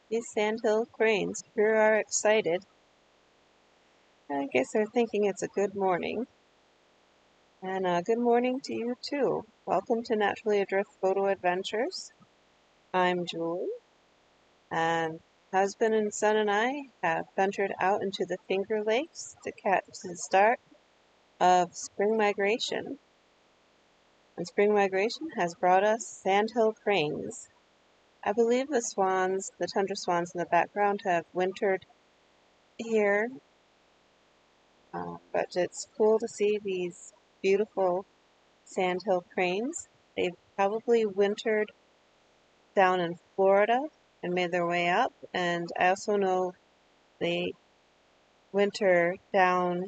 These Sandhill Cranes sure are excited. I guess they're thinking it's a good morning. And good morning to you too. Welcome to Naturally Adrift Photo Adventures. I'm Julie, and husband and son and I have ventured out into the Finger Lakes to catch the start of spring migration. And spring migration has brought us Sandhill Cranes. I believe the swans, the tundra swans in the background, have wintered here. But it's cool to see these beautiful sandhill cranes. They've probably wintered down in Florida and made their way up. And I also know they winter down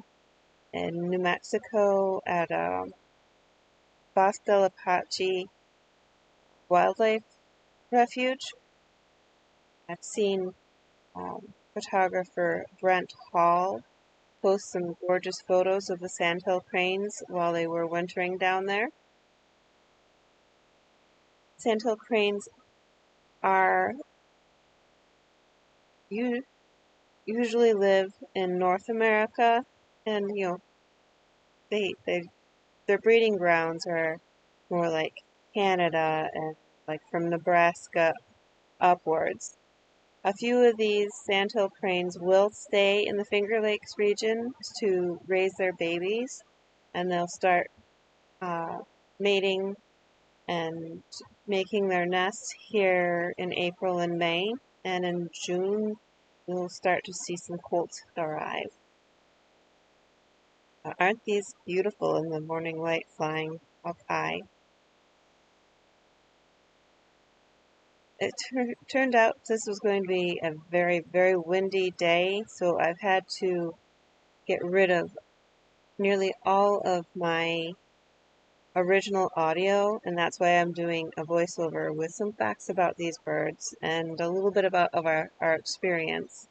in New Mexico at Bosque del Apache Wildlife Refuge. I've seen photographer Brent Hall post some gorgeous photos of the sandhill cranes while they were wintering down there. Sandhill cranes are usually live in North America, and they their breeding grounds are more like Canada and like from Nebraska upwards. A few of these sandhill cranes will stay in the Finger Lakes region to raise their babies, and they'll start mating and making their nests here in April and May, and in June we'll start to see some colts arrive. Aren't these beautiful in the morning light flying up high? It turned out this was going to be a very, very windy day, so I've had to get rid of nearly all of my original audio, and that's why I'm doing a voiceover with some facts about these birds and a little bit about our experience.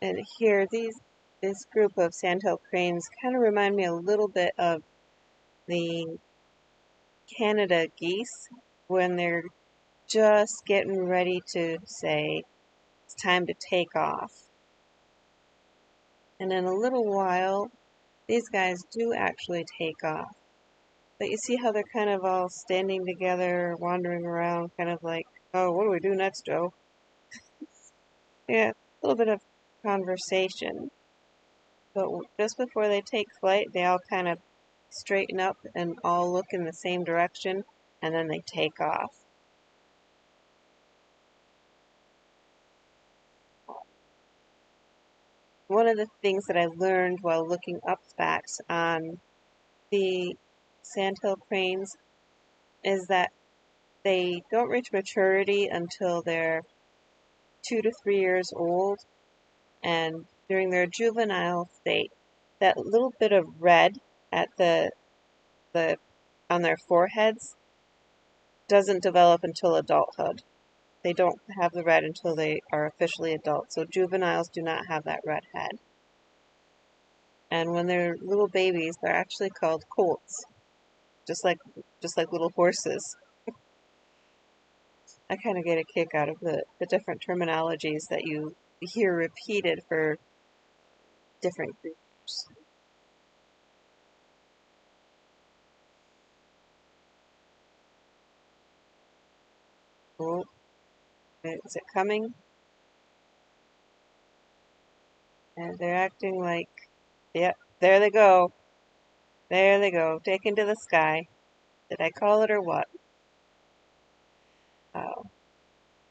And here, this group of sandhill cranes kind of remind me a little bit of the Canada geese when they're just getting ready to say it's time to take off. And in a little while, these guys do actually take off. But you see how they're kind of all standing together, wandering around, kind of like, oh, what do we do next, Joe? Yeah, a little bit of conversation. But just before they take flight, they all kind of straighten up and all look in the same direction, and then they take off. One of the things that I learned while looking up facts on the sandhill cranes is that they don't reach maturity until they're 2 to 3 years old, and during their juvenile state, that little bit of red at the on their foreheads doesn't develop until adulthood. They don't have the red until they are officially adults. So juveniles do not have that red head. And when they're little babies, they're actually called colts, just like little horses. I kind of get a kick out of the different terminologies that you hear repeated for different groups. Oh, is it coming? And they're acting like, yep, there they go. There they go, taken to the sky. Did I call it or what? Oh,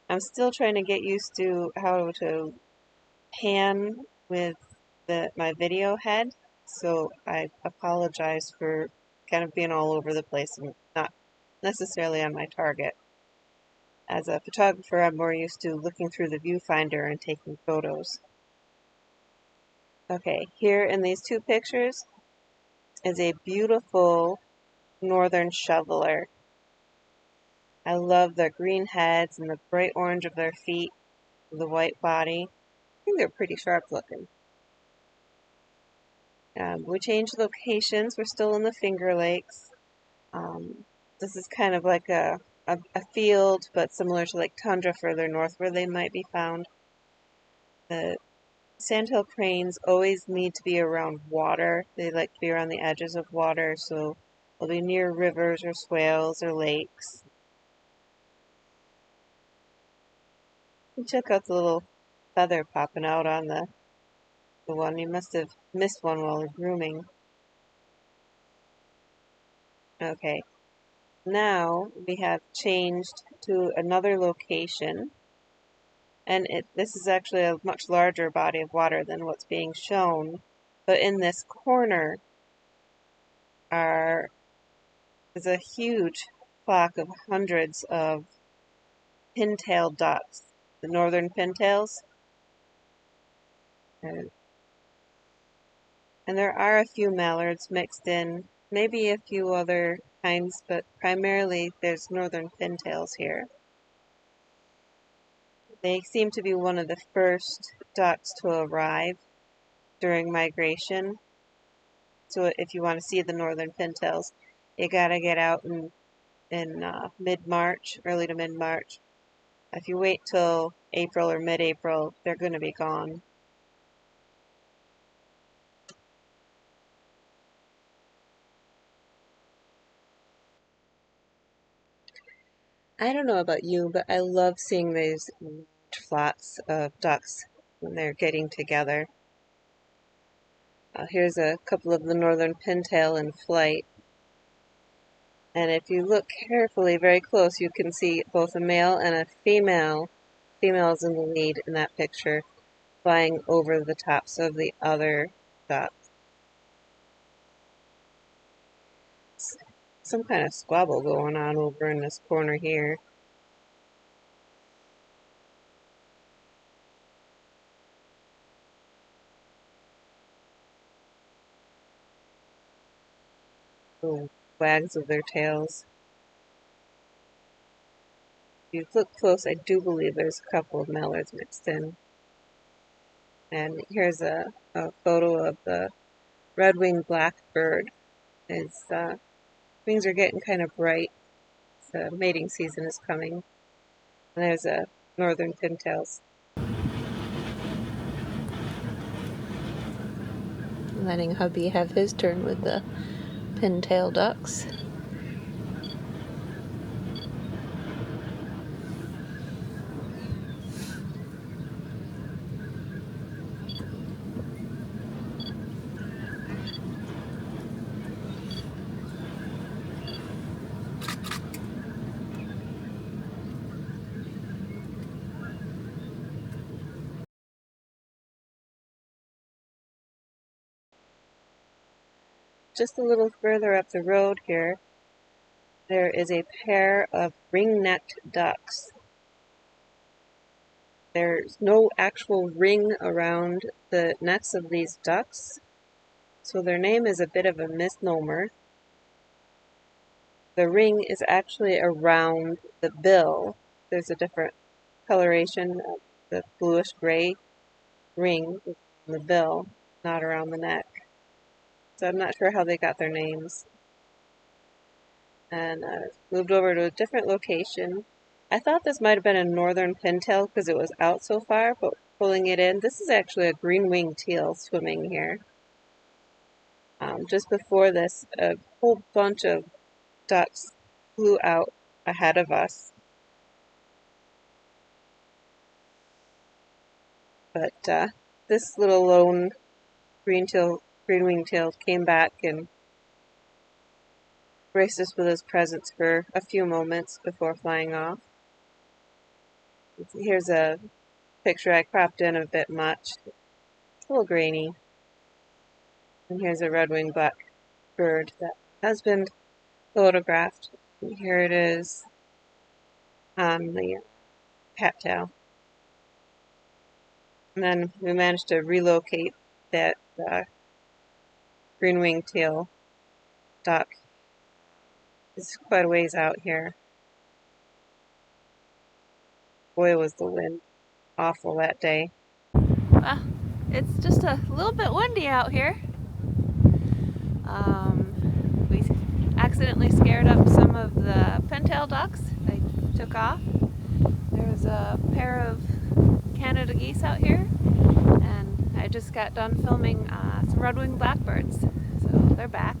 I'm still trying to get used to how to pan with my video head, so I apologize for kind of being all over the place and not necessarily on my target. As a photographer, I'm more used to looking through the viewfinder and taking photos. Okay, here in these two pictures is a beautiful northern shoveler. I love their green heads and the bright orange of their feet, the white body. I think they're pretty sharp looking. We changed locations. We're still in the Finger Lakes. This is kind of like a a field, but similar to like tundra further north where they might be found. The Sandhill cranes always need to be around water. They like to be around the edges of water, so they'll be near rivers or swales or lakes. And check out the little feather popping out on the one. You must have missed one while grooming. Okay, now we have changed to another location, and this is actually a much larger body of water than what's being shown. But in this corner is a huge flock of hundreds of pintail ducks, the northern pintails. And there are a few mallards mixed in, maybe a few other kinds, but primarily there's northern pintails here. They seem to be one of the first ducks to arrive during migration. So if you want to see the northern pintails, you gotta get out in mid-March, early to mid-March. If you wait till April or mid-April, they're going to be gone. I don't know about you, but I love seeing these flocks of ducks when they're getting together. Here's a couple of the northern pintail in flight. And if you look carefully, very close, you can see both a male and a female. Female is in the lead in that picture, flying over the tops of the other ducks. Some kind of squabble going on over in this corner here. Little wags of their tails. If you look close, I do believe there's a couple of mallards mixed in. And here's a photo of the red-winged blackbird. His wings are getting kind of bright. So mating season is coming. And there's a northern pintails. Letting hubby have his turn with the pintail ducks. Just a little further up the road here, there is a pair of ring-necked ducks. There's no actual ring around the necks of these ducks, so their name is a bit of a misnomer. The ring is actually around the bill. There's a different coloration of the bluish-gray ring on the bill, not around the neck. So I'm not sure how they got their names. And moved over to a different location. I thought this might have been a northern pintail because it was out so far, but pulling it in, this is actually a green-winged teal swimming here. Just before this, a whole bunch of ducks flew out ahead of us. But this little lone green-winged teal came back and graced us with his presence for a few moments before flying off. Here's a picture I cropped in a bit much. It's a little grainy. And here's a red-winged blackbird that has been photographed. And here it is on the cattail. And then we managed to relocate that green-winged teal duck. It's quite a ways out here. Boy, was the wind awful that day. Well, it's just a little bit windy out here. We accidentally scared up some of the pintail ducks. I took off. There's a pair of Canada geese out here, and I just got done filming some red-winged blackbirds, so they're back.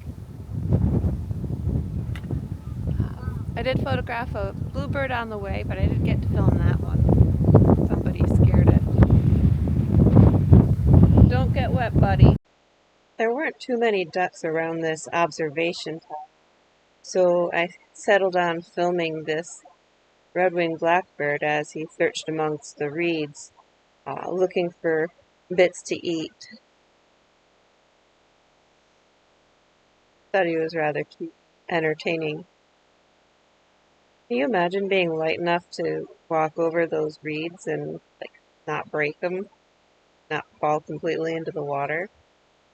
I did photograph a bluebird on the way, but I didn't get to film that one. Somebody scared it. Don't get wet, buddy. There weren't too many ducks around this observation tower, so I settled on filming this red-winged blackbird as he searched amongst the reeds, looking for bits to eat. Thought he was rather cute, entertaining. Can you imagine being light enough to walk over those reeds and not break them, not fall completely into the water?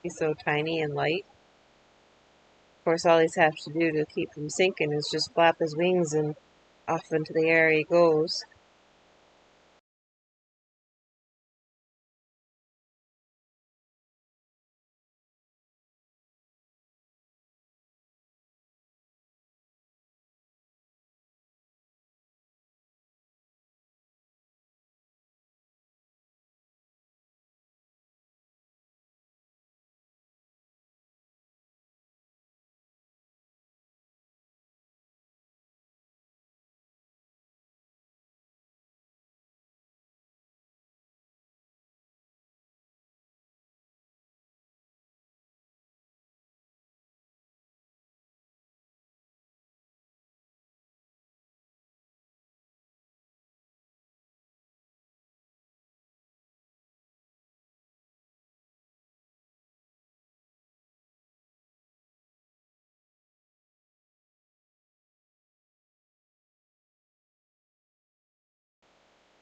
He's so tiny and light. Of course, all he's have to do to keep from sinking is just flap his wings and off into the air he goes.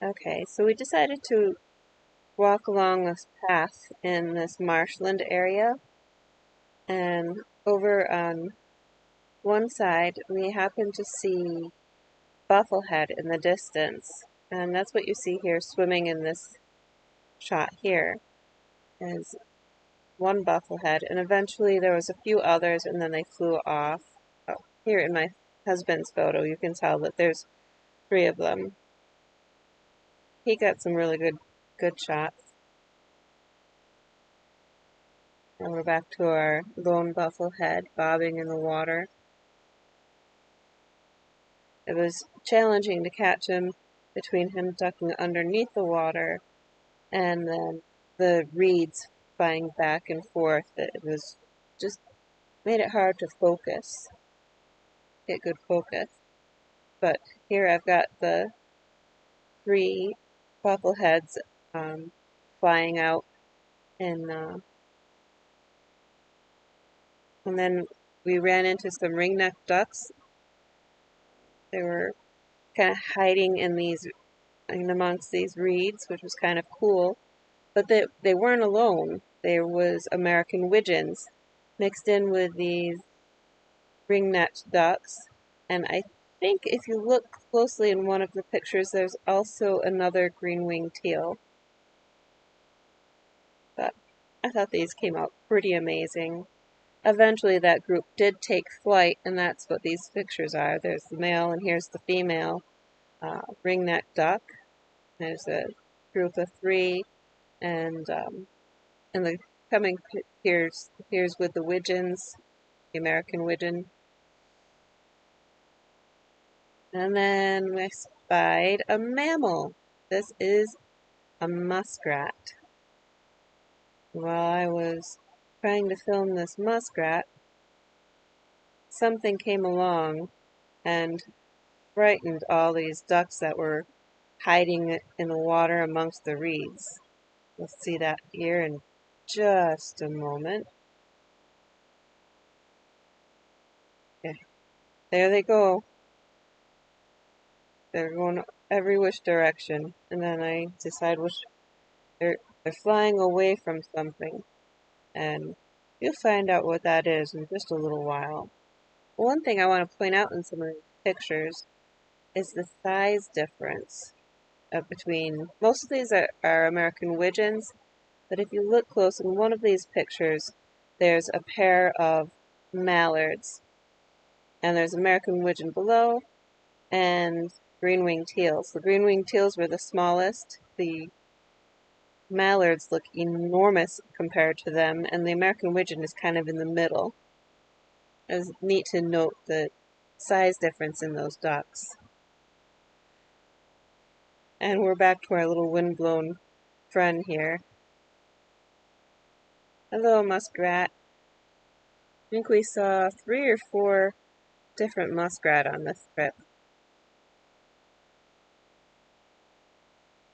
Okay, so we decided to walk along this path in this marshland area, and over on one side we happened to see bufflehead in the distance, and that's what you see here swimming in this shot here is one bufflehead, and eventually there was a few others and then they flew off. Oh, here in my husband's photo you can tell that there's 3 of them. He got some really good shots. And we're back to our lone bufflehead bobbing in the water. It was challenging to catch him between him ducking underneath the water and then the reeds flying back and forth. It was just made it hard to focus, get good focus. But here I've got the 3 buffleheads flying out, and then we ran into some ring-necked ducks. They were kind of hiding in amongst these reeds, which was kind of cool. But they weren't alone. There was American widgeons mixed in with these ring-necked ducks, and I think if you look closely in one of the pictures, there's also another green-winged teal. But I thought these came out pretty amazing. Eventually that group did take flight, and that's what these pictures are. There's the male and here's the female ring-necked duck. There's a group of 3, and the coming here's with the widgeons, the American widgeon. And then we spied a mammal. This is a muskrat. While I was trying to film this muskrat, something came along and frightened all these ducks that were hiding in the water amongst the reeds. We'll see that here in just a moment. Okay, there they go. They're going every which direction, and then I decide which they're flying away from something, and you'll find out what that is in just a little while. One thing I want to point out in some of these pictures is the size difference between most of these are American widgeons, but if you look close in one of these pictures, there's a pair of mallards, and there's American widgeon below, and green-winged teals. The green-winged teals were the smallest. The mallards look enormous compared to them, and the American widgeon is kind of in the middle. It's neat to note the size difference in those ducks. And we're back to our little windblown friend here. Hello, muskrat. I think we saw 3 or 4 different muskrat on this trip.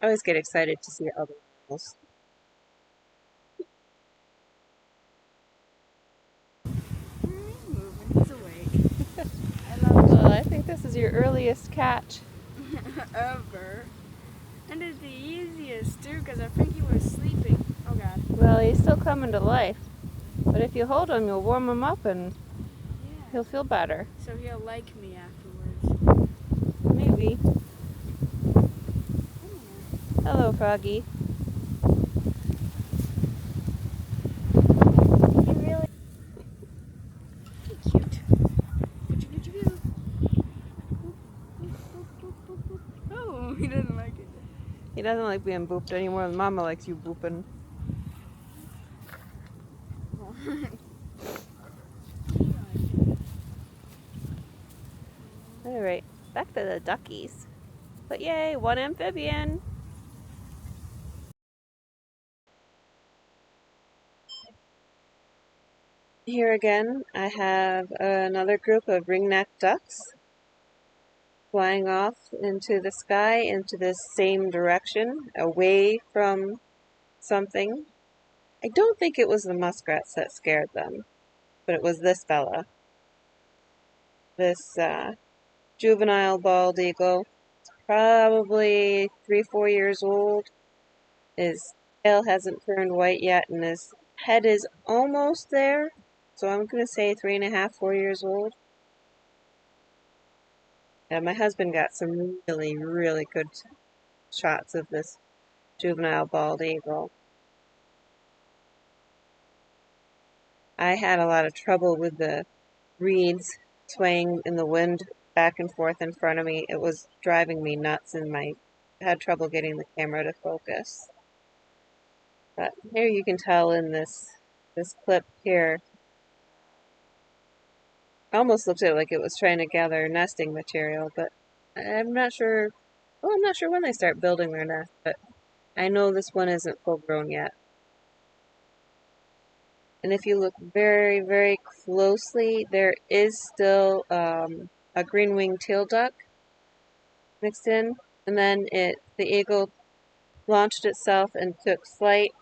I always get excited to see other animals. He's awake. I think this is your earliest catch. Ever. And it's the easiest too, because I think he was sleeping. Oh god. Well, he's still coming to life. But if you hold him, you'll warm him up and he'll feel better. So he'll like me afterwards. Maybe. Hello, Froggy. He really cute. Oh, he doesn't like it. He doesn't like being booped any more than Mama likes you booping. Alright, back to the duckies. But yay, 1 amphibian! Here again, I have another group of ring-necked ducks flying off into the sky into the same direction, away from something. I don't think it was the muskrats that scared them, but it was this fella. This juvenile bald eagle, probably 3-4 years old. His tail hasn't turned white yet, and his head is almost there. So I'm going to say 3.5-4 years old. Yeah, my husband got some really, really good shots of this juvenile bald eagle. I had a lot of trouble with the reeds swaying in the wind back and forth in front of me. It was driving me nuts, and I had trouble getting the camera to focus. But here you can tell in this clip here, almost looked like it was trying to gather nesting material, but I'm not sure. Well, I'm not sure when they start building their nest, but I know this one isn't full grown yet. And if you look very, very closely, there is still a green-winged teal duck mixed in, and then the eagle launched itself and took flight.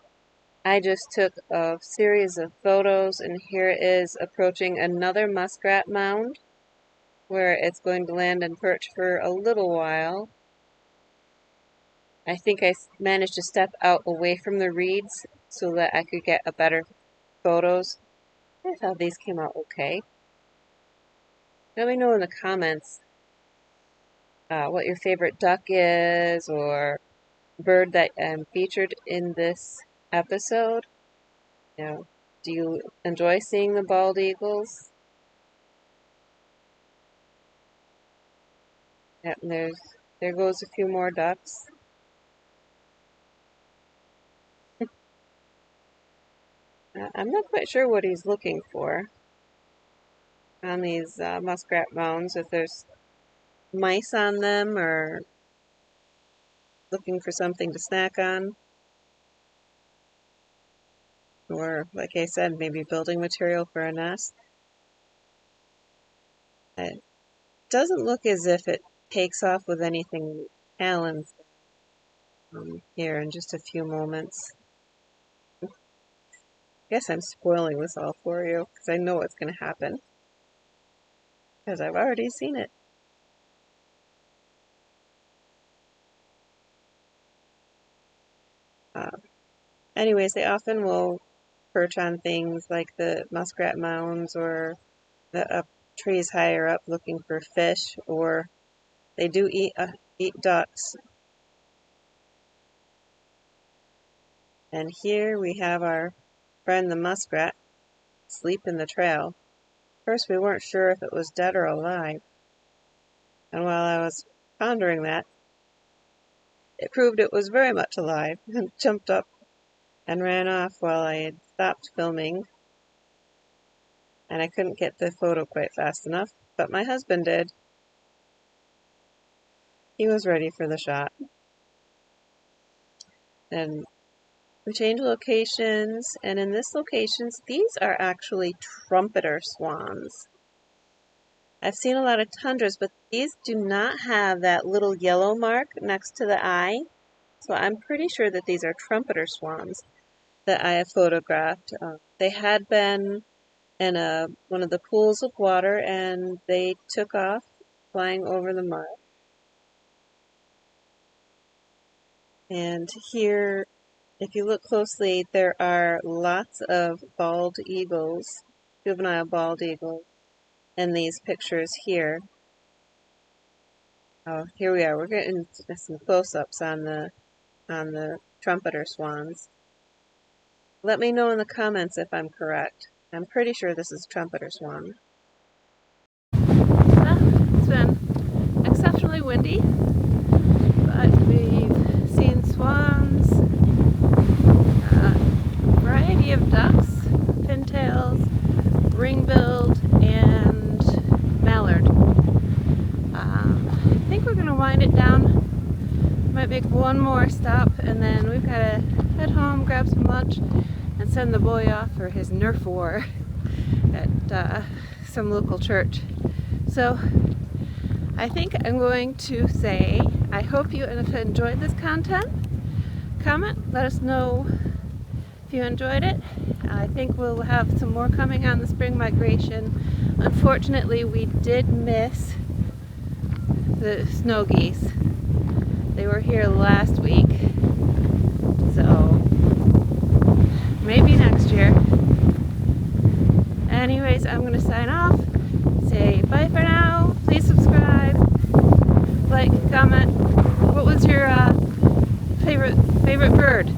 I just took a series of photos, and here it is approaching another muskrat mound where it's going to land and perch for a little while. I think I managed to step out away from the reeds so that I could get a better photos. I thought these came out okay. Let me know in the comments what your favorite duck is, or bird that featured in this episode. You know, do you enjoy seeing the bald eagles? Yep, and there goes a few more ducks. I'm not quite sure what he's looking for on these muskrat mounds, if there's mice on them or looking for something to snack on. Or, like I said, maybe building material for a nest. It doesn't look as if it takes off with anything talons here in just a few moments. I guess I'm spoiling this all for you because I know what's going to happen because I've already seen it. Anyways, they often will perch on things like the muskrat mounds or the trees higher up looking for fish, or they do eat ducks. And here we have our friend the muskrat asleep in the trail. First we weren't sure if it was dead or alive. And while I was pondering that, it proved it was very much alive and jumped up and ran off while I had stopped filming, and I couldn't get the photo quite fast enough, but my husband did. He was ready for the shot. And we changed locations, and in this location, these are actually trumpeter swans. I've seen a lot of tundras, but these do not have that little yellow mark next to the eye. So I'm pretty sure that these are trumpeter swans that I have photographed. They had been in one of the pools of water, and they took off flying over the mud. And here, if you look closely, there are lots of bald eagles, juvenile bald eagles, in these pictures here. Oh, here we are. We're getting some close-ups on the trumpeter swans. Let me know in the comments if I'm correct. I'm pretty sure this is trumpeter swan. Well, it's been exceptionally windy, but we've seen swans, a variety of ducks, pintails, ring-billed, and mallard. I think we're going to wind it down. Might make one more stop, and then we've got to head home, grab some lunch, and send the boy off for his Nerf war at some local church. So I think I'm going to say I hope you enjoyed this content. Comment, let us know if you enjoyed it. I think we'll have some more coming on the spring migration. Unfortunately, we did miss the snow geese. They were here last week, so maybe next year. Anyways, I'm going to sign off. Say bye for now. Please subscribe, like, comment. What was your favorite bird?